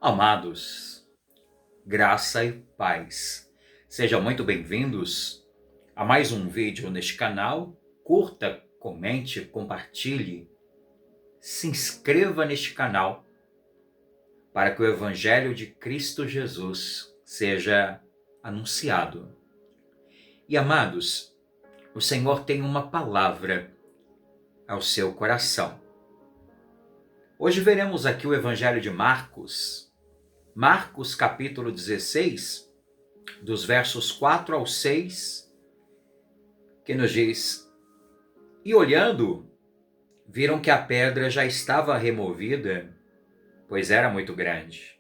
Amados, graça e paz. Sejam muito bem-vindos a mais um vídeo neste canal. Curta, comente, compartilhe, se inscreva neste canal para que o Evangelho de Cristo Jesus seja anunciado. E amados, o Senhor tem uma palavra ao seu coração. Hoje veremos aqui o Evangelho de Marcos capítulo 16, dos versos 4 ao 6, que nos diz: E olhando, viram que a pedra já estava removida, pois era muito grande.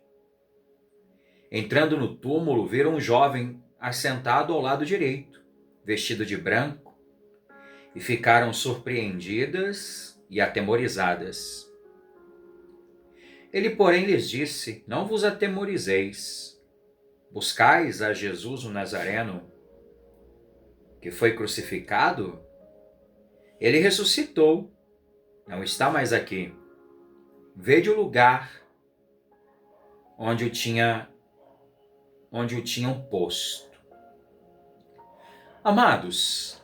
Entrando no túmulo, viram um jovem assentado ao lado direito, vestido de branco, e ficaram surpreendidas e atemorizadas. Ele, porém, lhes disse: Não vos atemorizeis. Buscais a Jesus o Nazareno, que foi crucificado? Ele ressuscitou, não está mais aqui. Vede o lugar onde o tinham posto. Amados,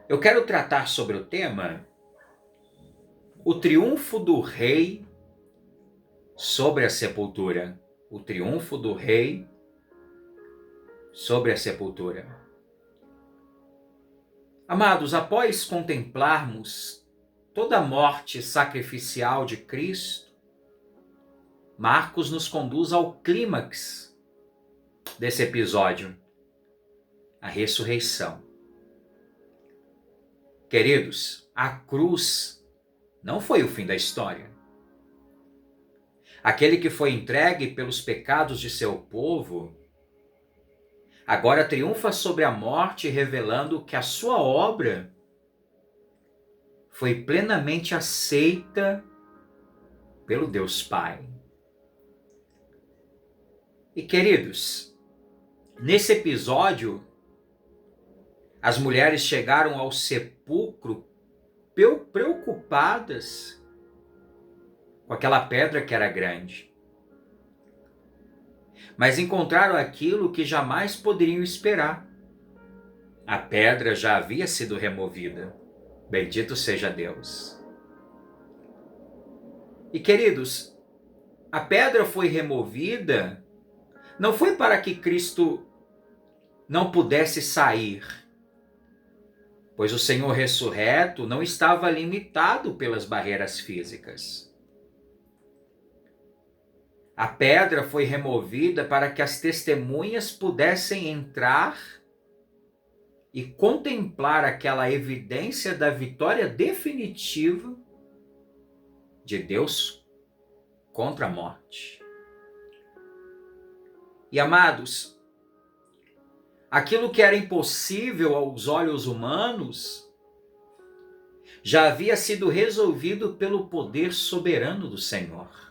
eu quero tratar sobre o tema o triunfo do rei sobre a sepultura. O triunfo do rei sobre a sepultura. Amados, após contemplarmos toda a morte sacrificial de Cristo, Marcos nos conduz ao clímax desse episódio, a ressurreição. Queridos, a cruz não foi o fim da história. Aquele que foi entregue pelos pecados de seu povo, agora triunfa sobre a morte, revelando que a sua obra foi plenamente aceita pelo Deus Pai. E queridos, nesse episódio, as mulheres chegaram ao sepulcro preocupadas com aquela pedra que era grande. Mas encontraram aquilo que jamais poderiam esperar. A pedra já havia sido removida. Bendito seja Deus. E queridos, a pedra foi removida não foi para que Cristo não pudesse sair, pois o Senhor ressurreto não estava limitado pelas barreiras físicas. A pedra foi removida para que as testemunhas pudessem entrar e contemplar aquela evidência da vitória definitiva de Deus contra a morte. E amados, aquilo que era impossível aos olhos humanos já havia sido resolvido pelo poder soberano do Senhor.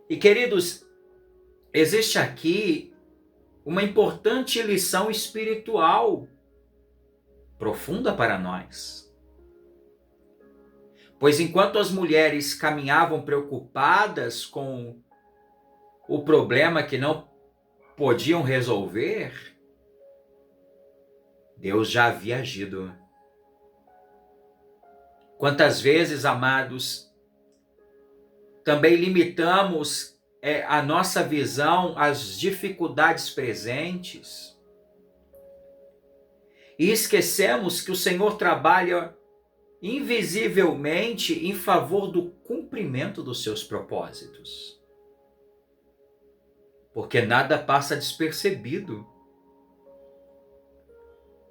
E queridos, existe aqui uma importante lição espiritual profunda para nós. Pois enquanto as mulheres caminhavam preocupadas com o problema que não podiam resolver, Deus já havia agido. Quantas vezes, amados, também limitamos a nossa visão às dificuldades presentes e esquecemos que o Senhor trabalha invisivelmente em favor do cumprimento dos seus propósitos. Porque nada passa despercebido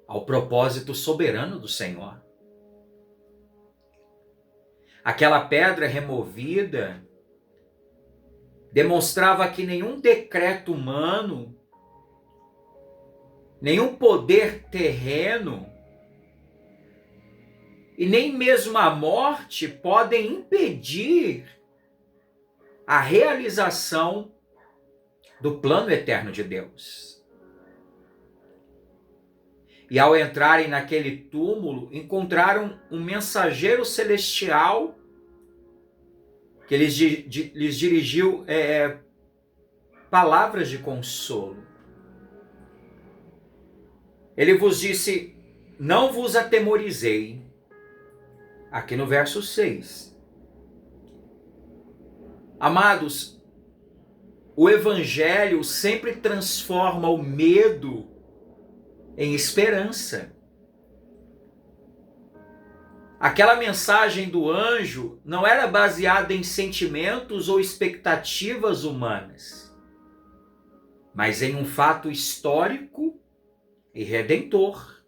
ao propósito soberano do Senhor. Aquela pedra removida demonstrava que nenhum decreto humano, nenhum poder terreno e nem mesmo a morte podem impedir a realização do plano eterno de Deus. E ao entrarem naquele túmulo, encontraram um mensageiro celestial que lhes dirigiu palavras de consolo. Ele vos disse: não vos atemorizei. Aqui no verso 6. Amados, o Evangelho sempre transforma o medo em esperança. Aquela mensagem do anjo não era baseada em sentimentos ou expectativas humanas, mas em um fato histórico e redentor.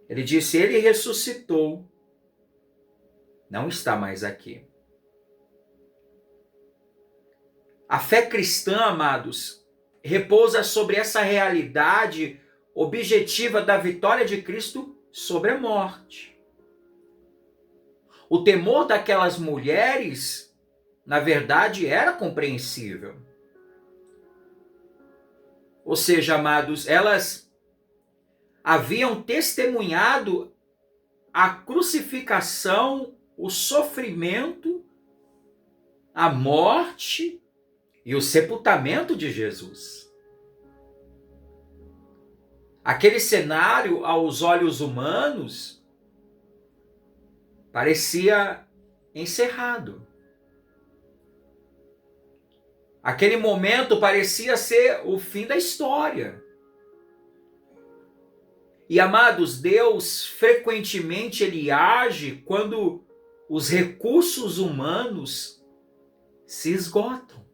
Ele disse: ele ressuscitou, não está mais aqui. A fé cristã, amados, repousa sobre essa realidade objetiva da vitória de Cristo sobre a morte. O temor daquelas mulheres, na verdade, era compreensível. Ou seja, amados, elas haviam testemunhado a crucificação, o sofrimento, a morte e o sepultamento de Jesus. Aquele cenário, aos olhos humanos, parecia encerrado. Aquele momento parecia ser o fim da história. E, amados, Deus frequentemente ele age quando os recursos humanos se esgotam.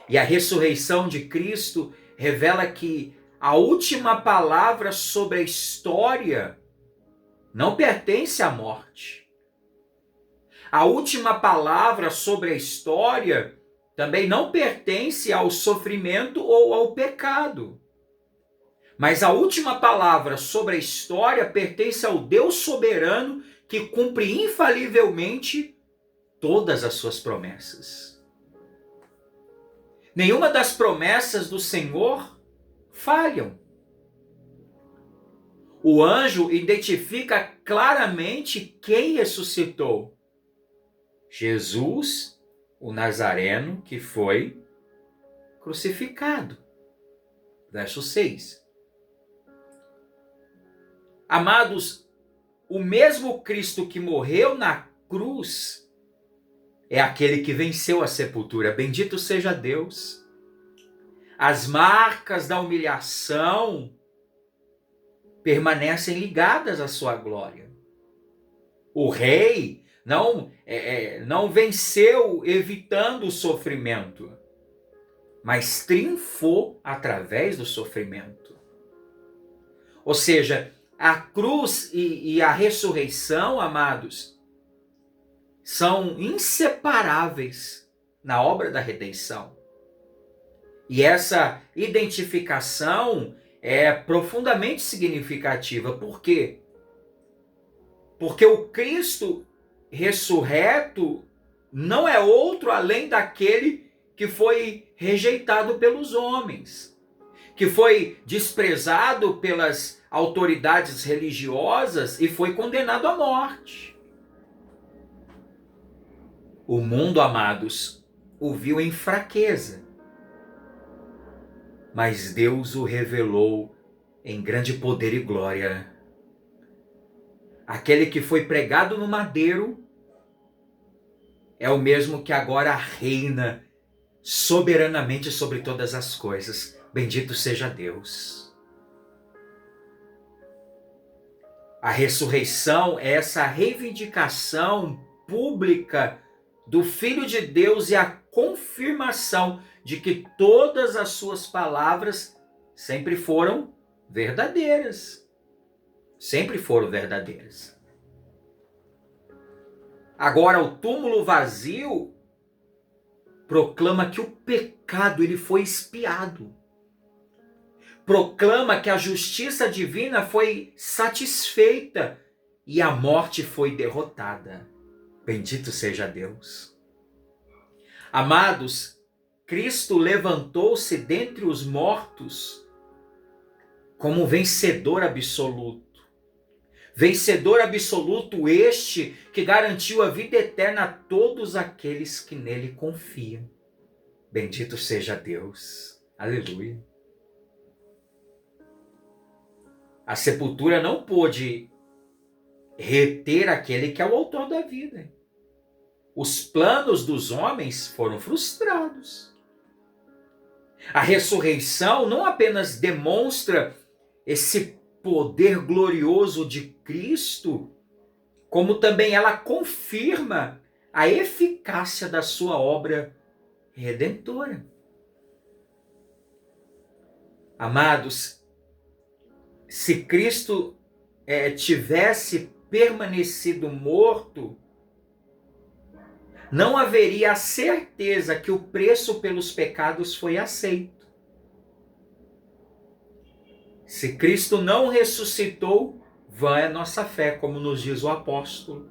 E a ressurreição de Cristo revela que a última palavra sobre a história não pertence à morte. A última palavra sobre a história também não pertence ao sofrimento ou ao pecado. Mas a última palavra sobre a história pertence ao Deus soberano que cumpre infalivelmente todas as suas promessas. Nenhuma das promessas do Senhor falham. O anjo identifica claramente quem ressuscitou. Jesus, o Nazareno, que foi crucificado. Verso 6. Amados, o mesmo Cristo que morreu na cruz é aquele que venceu a sepultura. Bendito seja Deus. As marcas da humilhação permanecem ligadas à sua glória. O rei não venceu evitando o sofrimento, mas triunfou através do sofrimento. Ou seja, a cruz e a ressurreição, amados, são inseparáveis na obra da redenção. E essa identificação é profundamente significativa. Por quê? Porque o Cristo ressurreto não é outro além daquele que foi rejeitado pelos homens, que foi desprezado pelas autoridades religiosas e foi condenado à morte. O mundo, amados, o viu em fraqueza, mas Deus o revelou em grande poder e glória. Aquele que foi pregado no madeiro é o mesmo que agora reina soberanamente sobre todas as coisas. Bendito seja Deus. A ressurreição é essa reivindicação pública do Filho de Deus e a confirmação de que todas as suas palavras sempre foram verdadeiras. Sempre foram verdadeiras. Agora, o túmulo vazio proclama que o pecado ele foi expiado. Proclama que a justiça divina foi satisfeita e a morte foi derrotada. Bendito seja Deus. Amados, Cristo levantou-se dentre os mortos como vencedor absoluto. Vencedor absoluto este que garantiu a vida eterna a todos aqueles que nele confiam. Bendito seja Deus. Aleluia. A sepultura não pôde reter aquele que é o autor da vida. Os planos dos homens foram frustrados. A ressurreição não apenas demonstra esse poder glorioso de Cristo, como também ela confirma a eficácia da sua obra redentora. Amados, se Cristo tivesse permanecido morto, não haveria a certeza que o preço pelos pecados foi aceito. Se Cristo não ressuscitou, vã é nossa fé, como nos diz o apóstolo.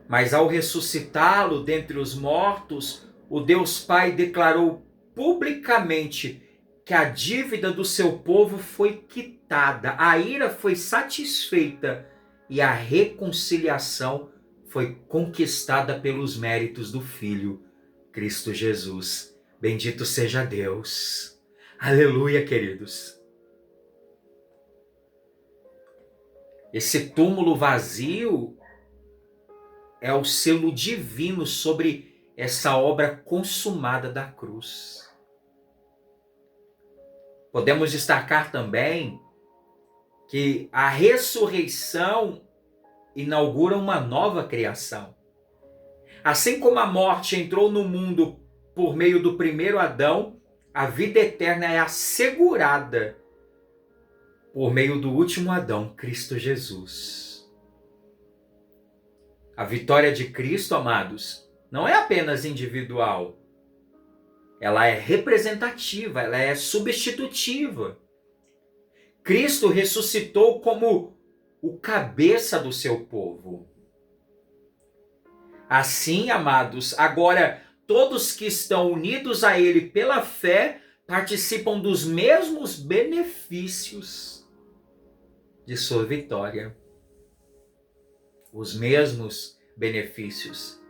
Mas ao ressuscitá-lo dentre os mortos, o Deus Pai declarou publicamente que a dívida do seu povo foi quitada, a ira foi satisfeita e a reconciliação foi conquistada pelos méritos do Filho, Cristo Jesus. Bendito seja Deus. Aleluia, queridos. Esse túmulo vazio é o selo divino sobre essa obra consumada da cruz. Podemos destacar também que a ressurreição inaugura uma nova criação. Assim como a morte entrou no mundo por meio do primeiro Adão, a vida eterna é assegurada por meio do último Adão, Cristo Jesus. A vitória de Cristo, amados, não é apenas individual. Ela é representativa, ela é substitutiva. Cristo ressuscitou como o cabeça do seu povo. Assim, amados, agora todos que estão unidos a Ele pela fé participam dos mesmos benefícios de sua vitória. Os mesmos benefícios.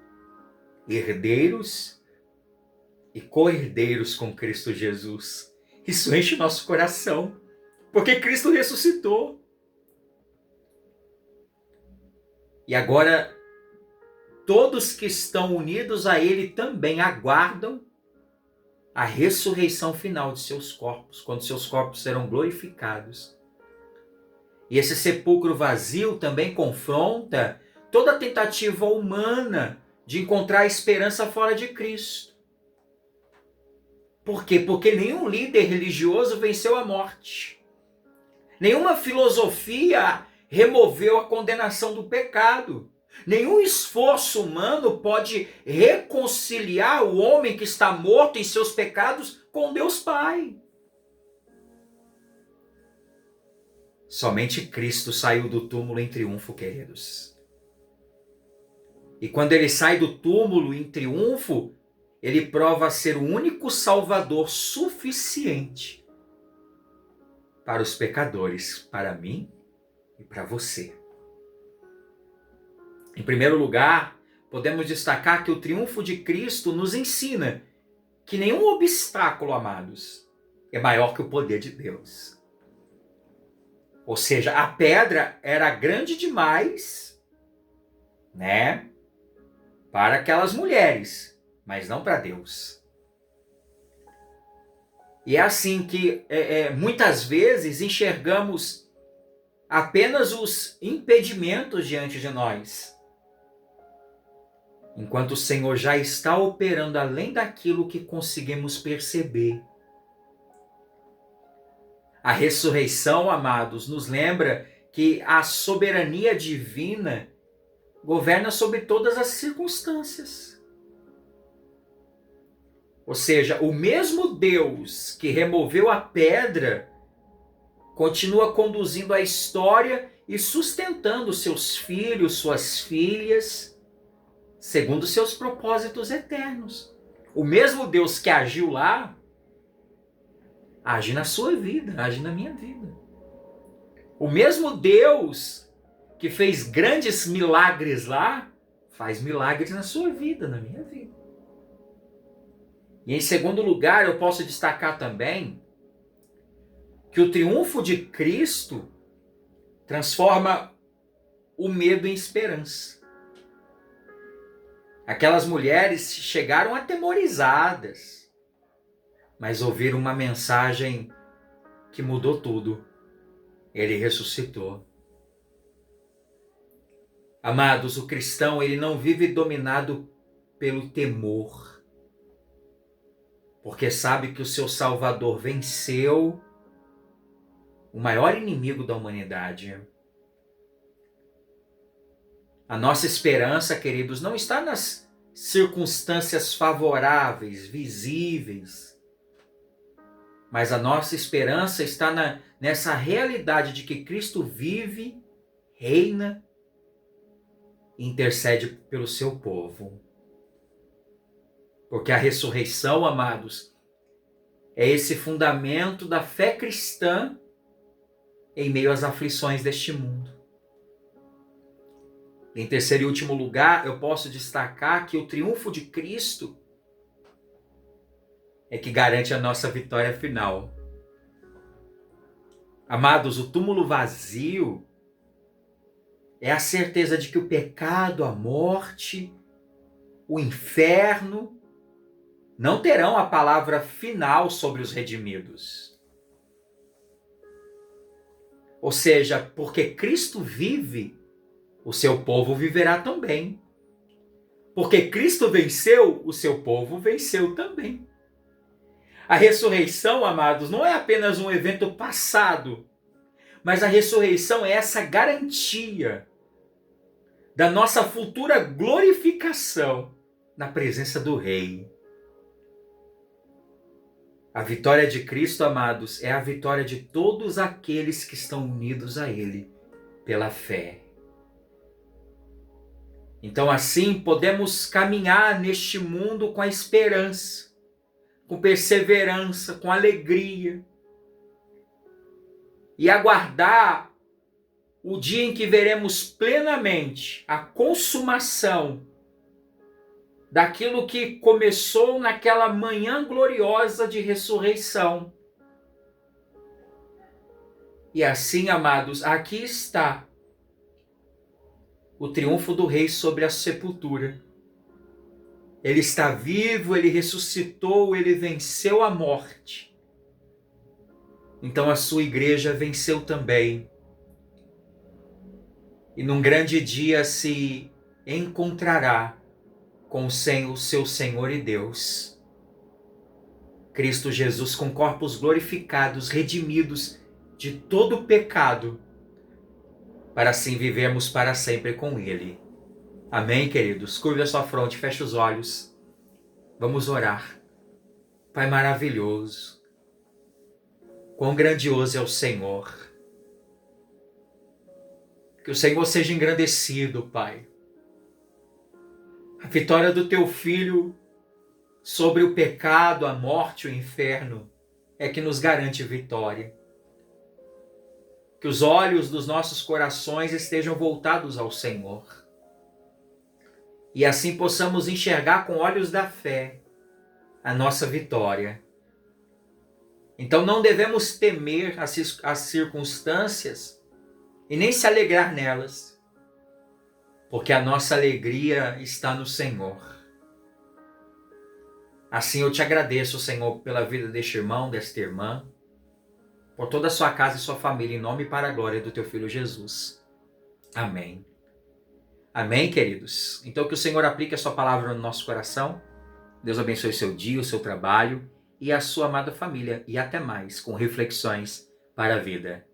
Herdeiros e co-herdeiros com Cristo Jesus. Isso enche o nosso coração, porque Cristo ressuscitou. E agora, todos que estão unidos a Ele também aguardam a ressurreição final de seus corpos, quando seus corpos serão glorificados. E esse sepulcro vazio também confronta toda tentativa humana de encontrar esperança fora de Cristo. Por quê? Porque nenhum líder religioso venceu a morte. Nenhuma filosofia removeu a condenação do pecado. Nenhum esforço humano pode reconciliar o homem que está morto em seus pecados com Deus Pai. Somente Cristo saiu do túmulo em triunfo, queridos. E quando ele sai do túmulo em triunfo, ele prova ser o único Salvador suficiente para os pecadores, para mim e para você. Em primeiro lugar, podemos destacar que o triunfo de Cristo nos ensina que nenhum obstáculo, amados, é maior que o poder de Deus. Ou seja, a pedra era grande demais, né, para aquelas mulheres, mas não para Deus. E é assim que muitas vezes enxergamos apenas os impedimentos diante de nós, enquanto o Senhor já está operando além daquilo que conseguimos perceber. A ressurreição, amados, nos lembra que a soberania divina governa sobre todas as circunstâncias. Ou seja, o mesmo Deus que removeu a pedra continua conduzindo a história e sustentando seus filhos, suas filhas, segundo seus propósitos eternos. O mesmo Deus que agiu lá, age na sua vida, age na minha vida. O mesmo Deus que fez grandes milagres lá, faz milagres na sua vida, na minha vida. E em segundo lugar, eu posso destacar também que o triunfo de Cristo transforma o medo em esperança. Aquelas mulheres chegaram atemorizadas, mas ouviram uma mensagem que mudou tudo. Ele ressuscitou. Amados, o cristão, ele não vive dominado pelo temor, porque sabe que o seu Salvador venceu o maior inimigo da humanidade. A nossa esperança, queridos, não está nas circunstâncias favoráveis, visíveis, mas a nossa esperança está nessa realidade de que Cristo vive, reina e intercede pelo seu povo. Porque a ressurreição, amados, é esse fundamento da fé cristã em meio às aflições deste mundo. Em terceiro e último lugar, eu posso destacar que o triunfo de Cristo é que garante a nossa vitória final. Amados, o túmulo vazio é a certeza de que o pecado, a morte, o inferno não terão a palavra final sobre os redimidos. Ou seja, porque Cristo vive, o seu povo viverá também. Porque Cristo venceu, o seu povo venceu também. A ressurreição, amados, não é apenas um evento passado, mas a ressurreição é essa garantia da nossa futura glorificação na presença do Rei. A vitória de Cristo, amados, é a vitória de todos aqueles que estão unidos a Ele pela fé. Então, assim, podemos caminhar neste mundo com a esperança, com perseverança, com alegria, e aguardar o dia em que veremos plenamente a consumação daquilo que começou naquela manhã gloriosa de ressurreição. E assim, amados, aqui está o triunfo do Rei sobre a sepultura. Ele está vivo, ele ressuscitou, ele venceu a morte. Então a sua igreja venceu também. E num grande dia se encontrará com o seu Senhor e Deus. Cristo Jesus com corpos glorificados, redimidos de todo o pecado, para assim vivermos para sempre com Ele. Amém, queridos? Curve a sua fronte, feche os olhos. Vamos orar. Pai maravilhoso, quão grandioso é o Senhor. Que o Senhor seja engrandecido, Pai. A vitória do Teu Filho sobre o pecado, a morte e o inferno é que nos garante vitória. Que os olhos dos nossos corações estejam voltados ao Senhor. E assim possamos enxergar com olhos da fé a nossa vitória. Então não devemos temer as circunstâncias e nem se alegrar nelas, porque a nossa alegria está no Senhor. Assim eu te agradeço, Senhor, pela vida deste irmão, desta irmã, por toda a sua casa e sua família, em nome e para a glória do Teu Filho Jesus. Amém. Amém, queridos? Então que o Senhor aplique a sua palavra no nosso coração. Deus abençoe o seu dia, o seu trabalho e a sua amada família. E até mais, com reflexões para a vida.